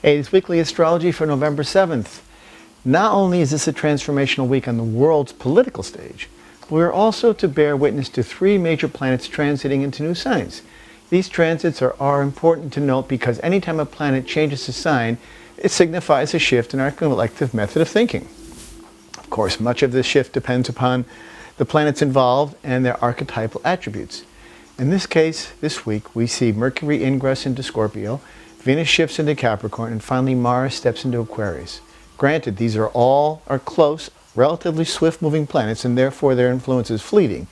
Hey, it's weekly astrology for November 7th. Not only is this a transformational week on the world's political stage, but we're also to bear witness to three major planets transiting into new signs. These transits are important to note because anytime a planet changes a sign, it signifies a shift in our collective method of thinking. Of course, much of this shift depends upon the planets involved and their archetypal attributes. In this case, this week, we see Mercury ingress into Scorpio, Venus shifts into Capricorn, and finally Mars steps into Aquarius. Granted, these are close, relatively swift-moving planets, and therefore their influence is fleeting.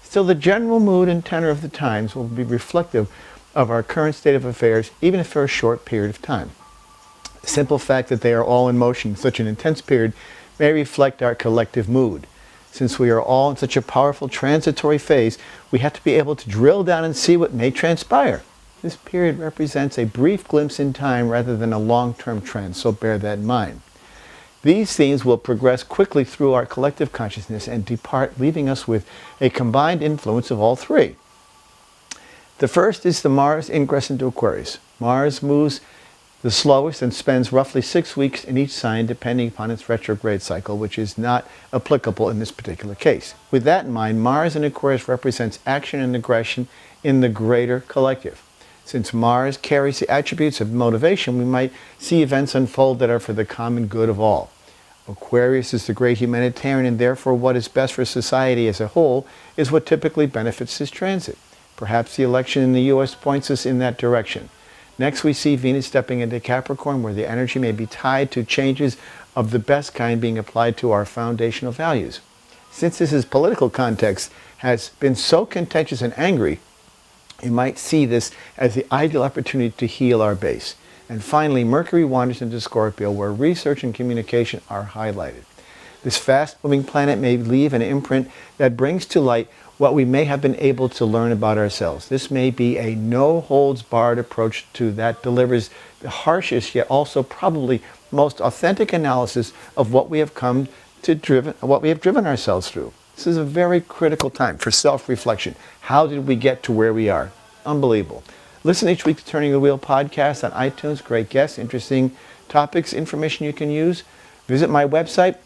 Still, the general mood and tenor of the times will be reflective of our current state of affairs, even if for a short period of time. The simple fact that they are all in motion in such an intense period may reflect our collective mood. Since we are all in such a powerful transitory phase, we have to be able to drill down and see what may transpire. This period represents a brief glimpse in time rather than a long-term trend, so bear that in mind. These themes will progress quickly through our collective consciousness and depart, leaving us with a combined influence of all three. The first is the Mars ingress into Aquarius. Mars moves the slowest and spends roughly 6 weeks in each sign depending upon its retrograde cycle, which is not applicable in this particular case. With that in mind, Mars in Aquarius represents action and aggression in the greater collective. Since Mars carries the attributes of motivation, we might see events unfold that are for the common good of all. Aquarius is the great humanitarian, and therefore what is best for society as a whole is what typically benefits this transit. Perhaps the election in the U.S. points us in that direction. Next, we see Venus stepping into Capricorn, where the energy may be tied to changes of the best kind being applied to our foundational values. Since this political context has been so contentious and angry, you might see this as the ideal opportunity to heal our base. And finally, Mercury wanders into Scorpio, where research and communication are highlighted. This fast-moving planet may leave an imprint that brings to light what we may have been able to learn about ourselves. This may be a no-holds-barred approach that delivers the harshest yet also probably most authentic analysis of what we have driven ourselves through. This is a very critical time for self-reflection. How did we get to where we are? Unbelievable. Listen each week to Turning the Wheel podcast on iTunes. Great guests, interesting topics, information you can use. Visit my website,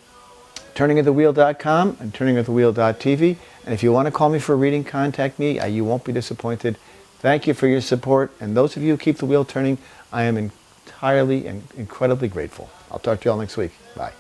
turningofthewheel.com and turningofthewheel.tv. And if you want to call me for a reading, contact me. You won't be disappointed. Thank you for your support. And those of you who keep the wheel turning, I am entirely and incredibly grateful. I'll talk to you all next week. Bye.